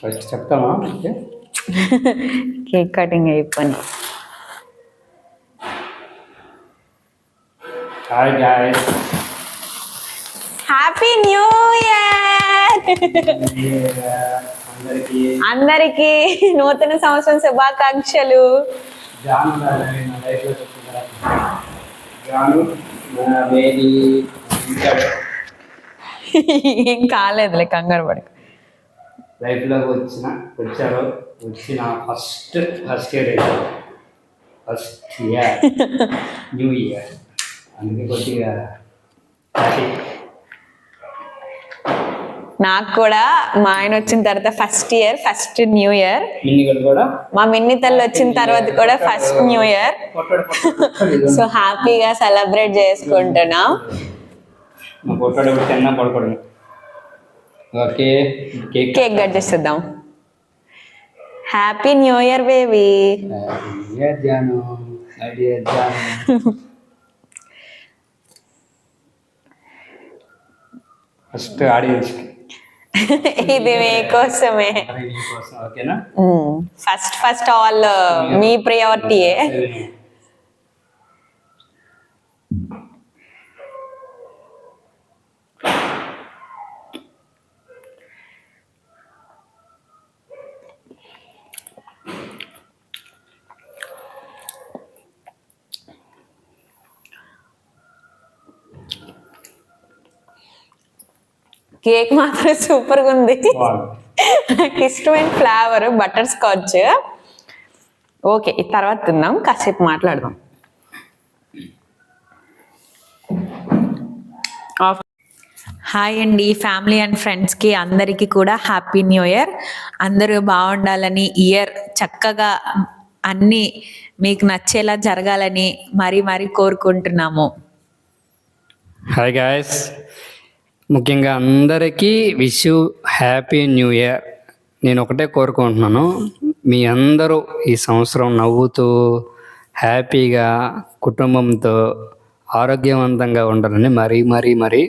First చెప్తామా? Cake cutting అయిపోయింది. Hi guys, happy new year అందరికి. నూతన సంవత్సరం శుభాకాంక్షలు. ఏం కాలేదులే, కంగారు పడక. లైఫ్లోకి వచ్చిన ఫస్ట్ ఇయర్ న్యూ ఇయర్, అందుకే కొద్దిగా హ్యాపీ. నాకు కూడా మా ఆయన వచ్చిన తర్వాత first year, first new year. కూడా మా మిన్ని తల్లి వచ్చిన తర్వాత కూడా ఫస్ట్ న్యూ ఇయర్. సో హ్యాపీగా సెలబ్రేట్ చేసుకుంటున్నాం. పడుకోవడం. ఓకే, కేక్ కట్ చేసేద్దాం. Happy new year baby. First ఆడియన్స్కి ఇది మీకోసమే. ఓకేనా? ఫస్ట్ ఆల్ మీ ప్రియారిటీయే. కేక్ మాత్రం సూపర్గా ఉంది. నాకు ఇష్టమైన ఫ్లేవర్ బటర్ స్కాచ్. ఓకే, ఈ తర్వాత తిందాం, కాసేపు మాట్లాడదాం. హాయ్ అండి, ఫ్యామిలీ అండ్ ఫ్రెండ్స్కి అందరికీ కూడా హ్యాపీ న్యూ ఇయర్. అందరూ బాగుండాలని, ఇయర్ చక్కగా అన్నీ మీకు నచ్చేలా జరగాలని మరీ కోరుకుంటున్నాము. హాయ్ గాయస్, ముఖ్యంగా అందరికీ wish you happy new year. నేను ఒకటే కోరుకుంటున్నాను, మీ అందరూ ఈ సంవత్సరం నవ్వుతూ హ్యాపీగా కుటుంబంతో ఆరోగ్యవంతంగా ఉండాలని మరీ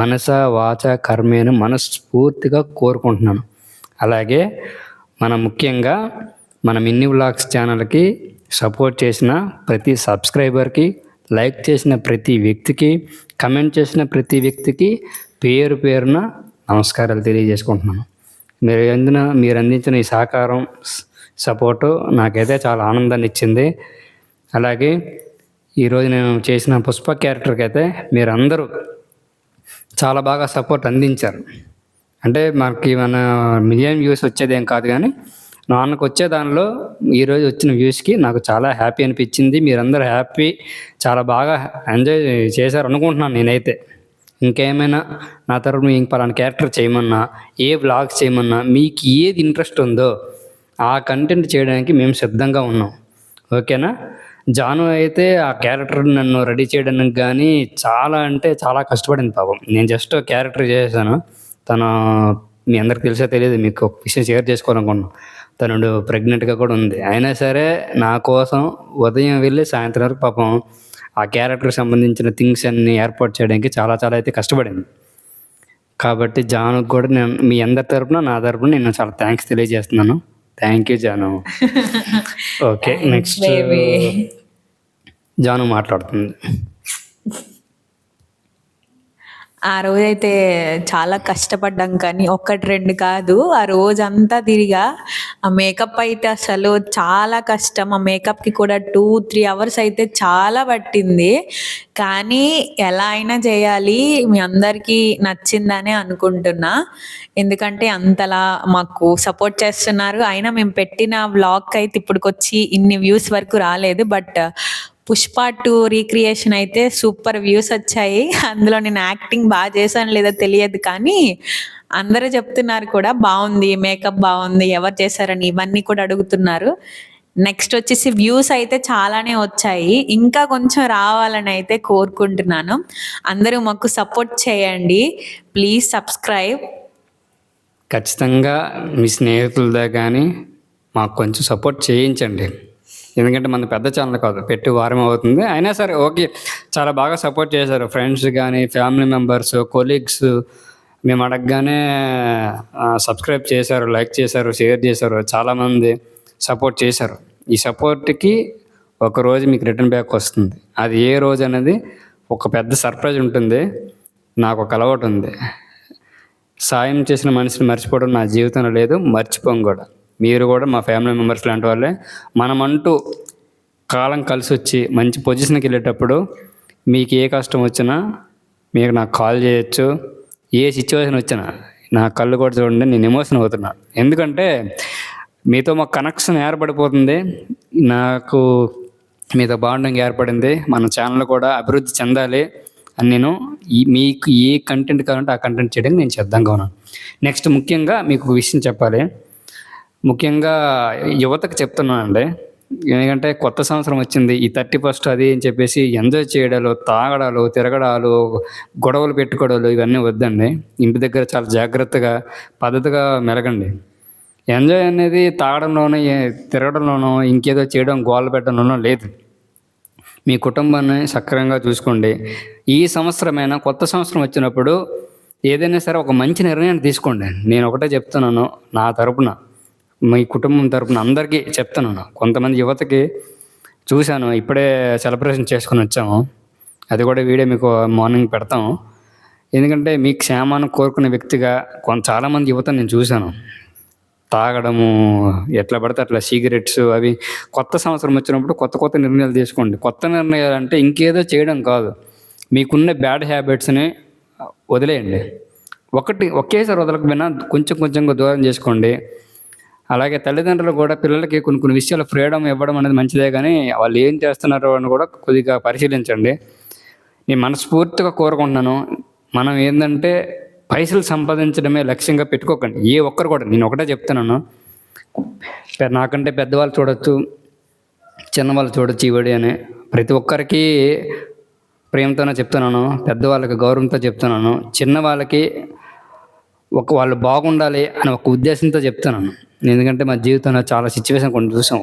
మనస వాచ కర్మేను మనస్ఫూర్తిగా కోరుకుంటున్నాను. అలాగే ముఖ్యంగా మన మిన్నీ వ్లాగ్స్ ఛానల్కి సపోర్ట్ చేసిన ప్రతి సబ్స్క్రైబర్కి, లైక్ చేసిన ప్రతి వ్యక్తికి, కమెంట్ చేసిన ప్రతి వ్యక్తికి పేరున నమస్కారాలు తెలియజేసుకుంటున్నాను. మీరు అందించిన ఈ సహకారం, సపోర్టు నాకైతే చాలా ఆనందాన్ని ఇచ్చింది. అలాగే ఈరోజు నేను చేసిన పుష్ప క్యారెక్టర్కి అయితే మీరందరూ చాలా బాగా సపోర్ట్ అందించారు. అంటే మనకి మిలియన్ వ్యూస్ వచ్చేదేం కాదు, కానీ నాన్నకు వచ్చే దానిలో ఈరోజు వచ్చిన వ్యూస్కి నాకు చాలా హ్యాపీ అనిపించింది. మీరందరూ చాలా బాగా ఎంజాయ్ చేశారు అనుకుంటున్నాను నేనైతే. ఇంకేమైనా నా తరపున పలానా క్యారెక్టర్ చేయమన్నా, ఏ వ్లాగ్స్ చేయమన్నా, మీకు ఏది ఇంట్రెస్ట్ ఉందో ఆ కంటెంట్ చేయడానికి మేము సిద్ధంగా ఉన్నాం. ఓకేనా? జాను అయితే ఆ క్యారెక్టర్ నన్ను రెడీ చేయడానికి కానీ చాలా కష్టపడింది పాపం. నేను జస్ట్ క్యారెక్టర్ చేశాను. తను మీ అందరికి తెలిసే తెలియదు, మీకు ఒక విషయం షేర్ చేసుకోవాలనుకున్నాను. తను ప్రెగ్నెంట్గా కూడా ఉంది. అయినా సరే నా కోసం ఉదయం వెళ్ళి సాయంత్రం వరకు పాపం ఆ క్యారెక్టర్కి సంబంధించిన థింగ్స్ అన్నీ ఏర్పాటు చేయడానికి చాలా అయితే కష్టపడింది. కాబట్టి జానుకు కూడా నేను మీ అందరి తరపున, నా తరపున నేను చాలా థ్యాంక్స్ తెలియజేస్తున్నాను. Thank you Jaanu. Okay, next Jaanu మాట్లాడుతుంది. ఆ రోజైతే చాలా కష్టపడ్డాం, కానీ 1-2 కాదు, ఆ రోజంతా తిరిగా. ఆ మేకప్ అయితే అసలు చాలా కష్టం. ఆ మేకప్కి కూడా 2-3 అవర్స్ అయితే చాలా పట్టింది. కానీ ఎలా అయినా చేయాలి, మీ అందరికీ నచ్చిందనే అనుకుంటున్నా. ఎందుకంటే అంతలా మాకు సపోర్ట్ చేస్తున్నారు. అయినా మేము పెట్టిన వ్లాగ్కి అయితే ఇప్పటికొచ్చి ఇన్ని వ్యూస్ వరకు రాలేదు. బట్ పుష్ప 2 రీక్రియేషన్ అయితే సూపర్ వ్యూస్ వచ్చాయి. అందులో నేను యాక్టింగ్ బాగా చేశాను లేదో తెలియదు, కానీ అందరూ చెప్తున్నారు కూడా బాగుంది, మేకప్ బాగుంది, ఎవరు చేశారని ఇవన్నీ కూడా అడుగుతున్నారు. నెక్స్ట్ వచ్చేసి వ్యూస్ అయితే చాలానే వచ్చాయి, ఇంకా కొంచెం రావాలని అయితే కోరుకుంటున్నాను. అందరూ మాకు సపోర్ట్ చేయండి, ప్లీజ్ సబ్స్క్రైబ్. ఖచ్చితంగా మీ స్నేహితులతో కానీ మాకు కొంచెం సపోర్ట్ చేయించండి. ఎందుకంటే మన పెద్ద ఛానల్ కాదు, పెట్టి వారం అవుతుంది. అయినా సరే ఓకే, చాలా బాగా సపోర్ట్ చేశారు ఫ్రెండ్స్ కానీ, ఫ్యామిలీ మెంబర్స్, కొలీగ్స్. మేము అడగగానే సబ్స్క్రైబ్ చేశారు, లైక్ చేశారు, షేర్ చేశారు, చాలామంది సపోర్ట్ చేశారు. ఈ సపోర్ట్కి ఒకరోజు మీకు రిటర్న్ బ్యాక్ వస్తుంది. అది ఏ రోజు అనేది ఒక పెద్ద సర్ప్రైజ్ ఉంటుంది. నాకు ఒక అలవాటు ఉంది, సాయం చేసిన మనిషిని మర్చిపోవడం నా జీవితంలో లేదు, మర్చిపోం కూడా. మీరు కూడా మా ఫ్యామిలీ మెంబర్స్ లాంటి వాళ్ళే. మనమంటూ కాలం కలిసి వచ్చి మంచి పొజిషన్కి వెళ్ళేటప్పుడు మీకు ఏ కష్టం వచ్చినా మీకు నాకు కాల్ చేయొచ్చు. ఏ సిచ్యువేషన్ వచ్చినా నా కళ్ళు కూడా చూడండి, నేను ఎమోషన్ అవుతున్నా. ఎందుకంటే మీతో మాకు కనెక్షన్ ఏర్పడిపోతుంది, నాకు మీతో బాండింగ్ ఏర్పడింది. మన ఛానల్ కూడా అభివృద్ధి చెందాలి అని నేను మీకు ఏ కంటెంట్ కావాలంటే ఆ కంటెంట్ చేయడానికి నేను సిద్ధంగా ఉన్నాను. నెక్స్ట్ ముఖ్యంగా మీకు ఒక విషయం చెప్పాలి. ముఖ్యంగా యువతకు చెప్తున్నానండి, ఎందుకంటే కొత్త సంవత్సరం వచ్చింది, ఈ 31st అది అని చెప్పేసి ఎంజాయ్ చేయడాలు, తాగడాలు, తిరగడాలు, గొడవలు పెట్టుకోవడాలు ఇవన్నీ వద్దండి. ఇంటి దగ్గర చాలా జాగ్రత్తగా పద్ధతిగా మెలగండి. ఎంజాయ్ అనేది తాగడంలోనో తిరగడంలోనో ఇంకేదో చేయడం గోల పెట్టడంలోనో లేదు. మీ కుటుంబాన్ని సక్రమంగా చూసుకోండి. ఈ సంవత్సరమైనా కొత్త సంవత్సరం వచ్చినప్పుడు ఏదైనా సరే ఒక మంచి నిర్ణయాన్ని తీసుకోండి. నేను ఒకటే చెప్తున్నాను, నా తరపున, మీ కుటుంబం తరపున అందరికీ చెప్తున్నాను. కొంతమంది యువతకి చూశాను, ఇప్పుడే సెలబ్రేషన్ చేసుకొని వచ్చాము. అది కూడా వీడియో మీకు మార్నింగ్ పెడతాము. ఎందుకంటే మీ క్షేమాన్ని కోరుకునే వ్యక్తిగా చాలామంది యువత నేను చూశాను. తాగడము, ఎట్లా పడితే అట్లా సిగరెట్స్, అవి. కొత్త సంవత్సరం వచ్చినప్పుడు కొత్త కొత్త నిర్ణయాలు తీసుకోండి. కొత్త నిర్ణయాలు అంటే ఇంకేదో చేయడం కాదు, మీకున్న బ్యాడ్ హ్యాబిట్స్ని వదిలేయండి. ఒకేసారి వదలకపోయినా కొంచెం కొంచెంగా దూరం చేసుకోండి. అలాగే తల్లిదండ్రులు కూడా పిల్లలకి కొన్ని కొన్ని విషయాలు ఫ్రీడమ్ ఇవ్వడం అనేది మంచిదే, కానీ వాళ్ళు ఏం చేస్తున్నారో అని కూడా కొద్దిగా పరిశీలించండి. నేను మనస్ఫూర్తిగా కోరుకుంటున్నాను, మనం ఏంటంటే పైసలు సంపాదించడమే లక్ష్యంగా పెట్టుకోకండి. ఏ ఒక్కరు కూడా, నేను ఒకటే చెప్తున్నాను, నాకంటే పెద్దవాళ్ళు చూడొచ్చు, చిన్నవాళ్ళు చూడొచ్చు ఈ వీడియో అని. ప్రతి ఒక్కరికి ప్రేమతోనే చెప్తున్నాను, పెద్దవాళ్ళకి గౌరవంతో చెప్తున్నాను, చిన్నవాళ్ళకి వాళ్ళు బాగుండాలి అని ఒక ఉద్దేశంతో చెప్తున్నాను. ఎందుకంటే మా జీవితంలో చాలా సిచ్యువేషన్ కొన్ని చూసాం,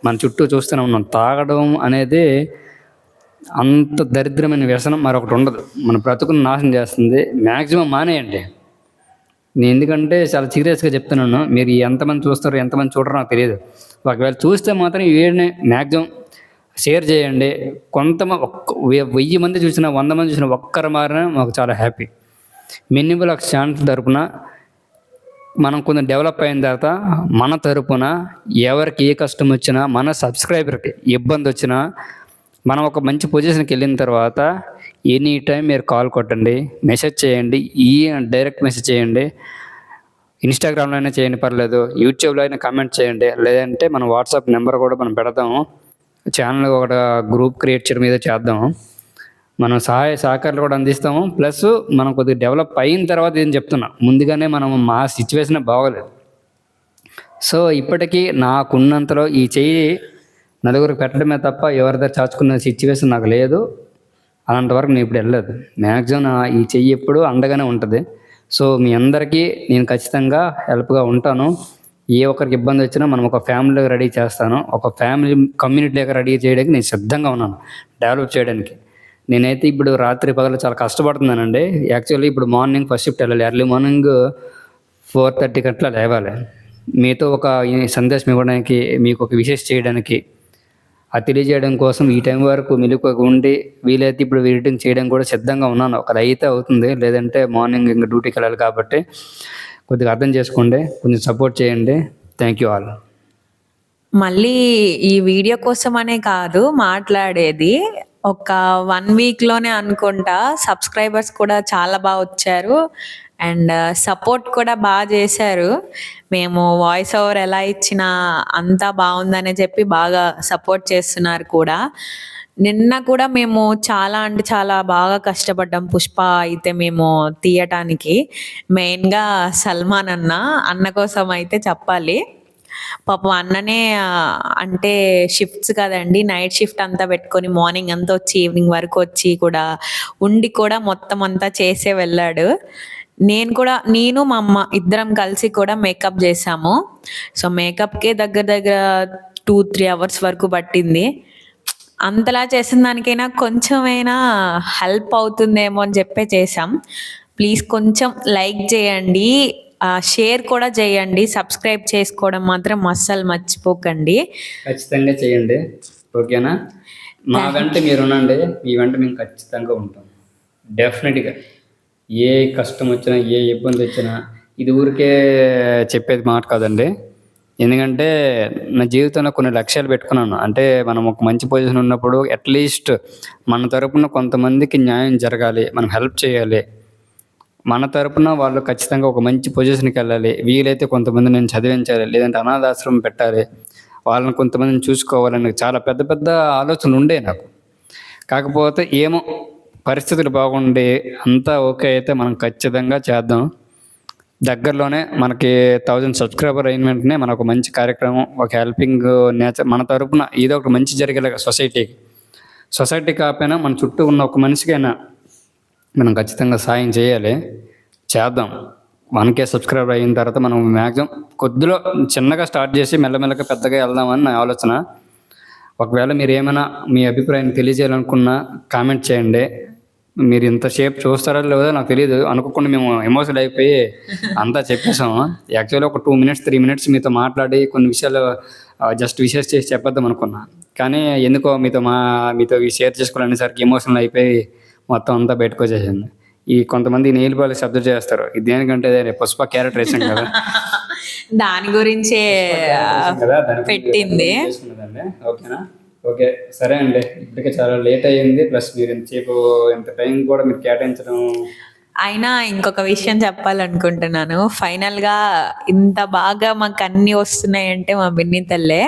మన చుట్టూ చూస్తూనే ఉన్నాం. తాగడం అనేది అంత దరిద్రమైన వ్యసనం మరొకటి ఉండదు, మన బ్రతుకును నాశనం చేస్తుంది. మ్యాక్సిమం మానేయండి. నేను ఎందుకంటే చాలా సీరియస్గా చెప్తున్నాను. మీరు ఎంతమంది చూస్తారో ఎంతమంది చూడరో నాకు తెలియదు. ఒకవేళ చూస్తే మాత్రం ఈ వీడియోని మ్యాక్సిమం షేర్ చేయండి. 1000 మంది చూసినా 100 మంది చూసినా ఒక్కరు మారినా మాకు చాలా హ్యాపీ. మినిమల్ ఒక ఛాన్స్ తరపున మనం కొంచెం డెవలప్ అయిన తర్వాత మన తరపున ఎవరికి ఏ కష్టం వచ్చినా, మన సబ్స్క్రైబర్కి ఇబ్బంది వచ్చినా, మనం ఒక మంచి పొజిషన్కి వెళ్ళిన తర్వాత ఎనీ టైం మీరు కాల్ కొట్టండి, మెసేజ్ చేయండి, డైరెక్ట్ మెసేజ్ చేయండి. ఇన్స్టాగ్రామ్లో అయినా చేయండి, పర్లేదు. యూట్యూబ్లో అయినా కామెంట్ చేయండి, లేదంటే మన వాట్సాప్ నెంబర్ కూడా మనం పెడతాము. ఛానల్ ఒక గ్రూప్ క్రియేట్ చేయడం మీద చేద్దాము. మనం సహాయ సహకారాలు కూడా అందిస్తాము. ప్లస్ మనం కొద్దిగా డెవలప్ అయిన తర్వాత ఏం చెప్తున్నా, ముందుగానే మా సిచ్యువేషన్ బాగోలేదు. సో ఇప్పటికీ నాకున్నంతలో ఈ చెయ్యి నలుగురికి పెట్టడమే తప్ప ఎవరి దగ్గర చాచుకున్న సిచ్యువేషన్ నాకు లేదు. అలాంటి వరకు నేను ఇప్పుడు వెళ్ళలేదు. మ్యాక్సిమం ఈ చెయ్యి ఎప్పుడు అండగానే ఉంటుంది. సో మీ అందరికీ నేను ఖచ్చితంగా హెల్ప్గా ఉంటాను. ఏ ఒక్కరికి ఇబ్బంది వచ్చినా మనం ఒక ఫ్యామిలీగా రెడీ చేస్తాను, ఒక ఫ్యామిలీ కమ్యూనిటీగా రెడీ చేయడానికి నేను సిద్ధంగా ఉన్నాను, డెవలప్ చేయడానికి. నేనైతే ఇప్పుడు రాత్రి పగలు చాలా కష్టపడుతున్నానండి. యాక్చువల్లీ ఇప్పుడు మార్నింగ్ ఫస్ట్ షిఫ్ట్ వెళ్ళాలి, ఎర్లీ మార్నింగ్ 4:30 అట్లా లేవాలి. మీతో ఒక సందేశం ఇవ్వడానికి, మీకు ఒక విషెస్ చేయడానికి, అది తెలియజేయడం కోసం ఈ టైం వరకు మెలుకువగా ఉండి వీలైతే ఇప్పుడు ఎడిటింగ్ చేయడం కూడా సిద్ధంగా ఉన్నాను. ఒకది అయితే అవుతుంది, లేదంటే మార్నింగ్ ఇంకా డ్యూటీకి వెళ్ళాలి. కాబట్టి కొద్దిగా అర్థం చేసుకోండి, కొంచెం సపోర్ట్ చేయండి. Thank you all. మళ్ళీ ఈ వీడియో కోసం అనే కాదు మాట్లాడేది, ఒక 1 వీక్లోనే అనుకుంటా సబ్స్క్రైబర్స్ కూడా చాలా బాగా వచ్చారు అండ్ సపోర్ట్ కూడా బాగా చేశారు. మేము వాయిస్ ఓవర్ ఎలా ఇచ్చినా అంతా బాగుందనే చెప్పి బాగా సపోర్ట్ చేస్తున్నారు కూడా. నిన్న కూడా మేము చాలా అంటే చాలా బాగా కష్టపడ్డాం పుష్ప అయితే మేము తీయటానికి. మెయిన్గా సల్మాన్ అన్న కోసం అయితే చెప్పాలి. పాపం అన్ననే అంటే షిఫ్ట్స్ కదండి, నైట్ షిఫ్ట్ అంతా పెట్టుకొని మార్నింగ్ అంతా వచ్చి ఈవినింగ్ వరకు వచ్చి కూడా ఉండి కూడా మొత్తం అంతా చేసే వెళ్ళాడు. నేను మా అమ్మ ఇద్దరం కలిసి కూడా మేకప్ చేసాము. సో మేకప్కే దగ్గర 2-3 అవర్స్ వరకు పట్టింది. అంతలా చేసిన దానికైనా కొంచెమైనా హెల్ప్ అవుతుందేమో అని చెప్పే చేసాం. ప్లీజ్ కొంచెం లైక్ చేయండి, షేర్ కూడా చేయండి, సబ్స్క్రైబ్ చేసుకోవడం మాత్రం అస్సలు మర్చిపోకండి. ఖచ్చితంగా చేయండి, ఓకేనా? మా వెంట మీరు ఉండండి, మీ వెంట మేము ఖచ్చితంగా ఉంటాం. డెఫినెట్గా ఏ కష్టం వచ్చినా, ఏ ఇబ్బంది వచ్చినా, ఇది ఊరికే చెప్పేది మాట కాదండి. ఎందుకంటే నా జీవితంలో కొన్ని లక్ష్యాలు పెట్టుకున్నాను. అంటే మనం ఒక మంచి పొజిషన్ ఉన్నప్పుడు అట్లీస్ట్ మన తరపున కొంతమందికి న్యాయం జరగాలి, మనం హెల్ప్ చేయాలి. మన తరపున వాళ్ళు ఖచ్చితంగా ఒక మంచి పొజిషన్కి వెళ్ళాలి. వీలైతే కొంతమంది నేను చదివించాలి, లేదంటే అనాథాశ్రమం పెట్టాలి, వాళ్ళని కొంతమందిని చూసుకోవాలని చాలా పెద్ద పెద్ద ఆలోచనలు ఉండే నాకు. కాకపోతే ఏమో పరిస్థితులు బాగుండి అంతా ఓకే అయితే మనం ఖచ్చితంగా చేద్దాం. దగ్గరలోనే మనకి 1000 సబ్స్క్రైబర్ అయిన వెంటనే మనకు ఒక మంచి కార్యక్రమం, ఒక హెల్పింగ్ నేచర్ మన తరపున ఏదో ఒక మంచి జరిగేలాగా సొసైటీ కాకపోయినా మన చుట్టూ ఉన్న ఒక మనిషికైనా మనం ఖచ్చితంగా సాయం చేయాలి, చేద్దాం. 1K సబ్స్క్రైబర్ అయిన తర్వాత మనం మ్యాక్సిమం కొద్దిలో చిన్నగా స్టార్ట్ చేసి మెల్లమెల్లగా పెద్దగా వెళ్దామని నా ఆలోచన. ఒకవేళ మీరు ఏమైనా మీ అభిప్రాయాన్ని తెలియజేయాలనుకున్నా కామెంట్ చేయండి. మీరు ఇంతసేపు చూస్తారో లేదో నాకు తెలియదు, అనుకోకుండా మేము ఎమోషనల్ అయిపోయి అంతా చెప్పేసాము. యాక్చువల్లీ ఒక 2 minutes 3 minutes మీతో మాట్లాడి కొన్ని విషయాలు జస్ట్ విషెస్ చేసి చెప్పేద్దాం అనుకున్నా. కానీ ఎందుకో మీతో షేర్ చేసుకోవాలనేసరికి ఎమోషనల్ అయిపోయి మొత్తం అంతా బయటకు వచ్చేసింది. ఈ కొంతమంది నెయిల్ పాలిష్ అబ్జర్వ్ చేస్తారు, ఇది దేనికంటే పుష్ప క్యారెక్టర్ వేసాం కదా, దాని గురించే పెట్టింది. ఓకేనా? ఓకే, సరే అండి. ఇప్పటికే చాలా లేట్ అయ్యింది, ప్లస్ మీరు ఇంత టైం కూడా మీరు కేటాయించడం. అయినా ఇంకొక విషయం చెప్పాలనుకుంటున్నాను. ఫైనల్గా ఇంత బాగా మాకు అన్నీ వస్తున్నాయంటే మా బిన్ని తల్లే.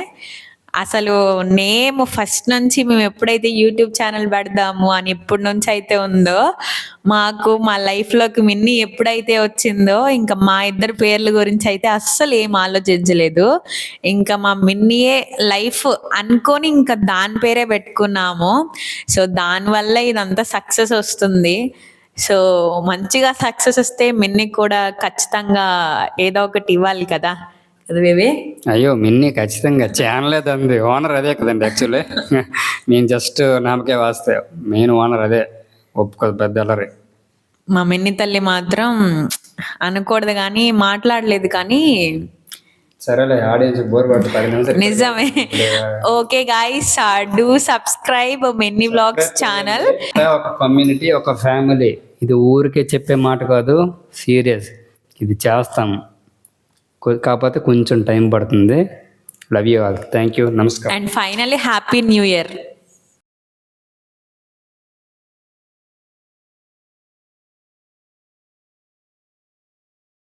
అసలు నేమ్ ఫస్ట్ నుంచి మేము ఎప్పుడైతే యూట్యూబ్ ఛానల్ పెడదాము అని ఎప్పటి నుంచి అయితే ఉందో, మాకు మా లైఫ్లోకి మిన్ని ఎప్పుడైతే వచ్చిందో ఇంకా మా ఇద్దరు పేర్ల గురించి అయితే అస్సలు ఏం ఆలోచించలేదు. ఇంకా మా మిన్నీయే లైఫ్ అనుకొని ఇంకా దాని పేరే పెట్టుకున్నాము. సో దానివల్ల ఇదంతా సక్సెస్ వస్తుంది. సో మంచిగా సక్సెస్ వస్తే మిన్నీకి కూడా ఖచ్చితంగా ఏదో ఒకటి ఇవ్వాలి కదా బేబీ. అయ్యో మిన్నీ ఖచ్చితంగా ఛానల్ అంది ఓనర్ అదే కదండి. యాక్చువల్లీ నేను జస్ట్ నామకే వాస్తే, మెయిన్ ఓనర్ అదే, ఒప్పుకోదు పెద్ద అల్లరి. మా మిన్ని తల్లి మాత్రం అనకూడదు కానీ మాట్లాడలేదు కానీ సరేలే, ఆడియన్స్ బోర్ పడుతుంది. నిజమే. Okay guys, do subscribe Minnie vlogs channel. ఒక కమ్యూనిటీ, ఒక ఫ్యామిలీ, ఇది ఊరికే చెప్పే మాట కాదు, సీరియస్. ఇది చేస్తాం, కాకపోతే కొంచెం టైం పడుతుంది. Love you all, thank you, నమస్కారం. And finally happy new year.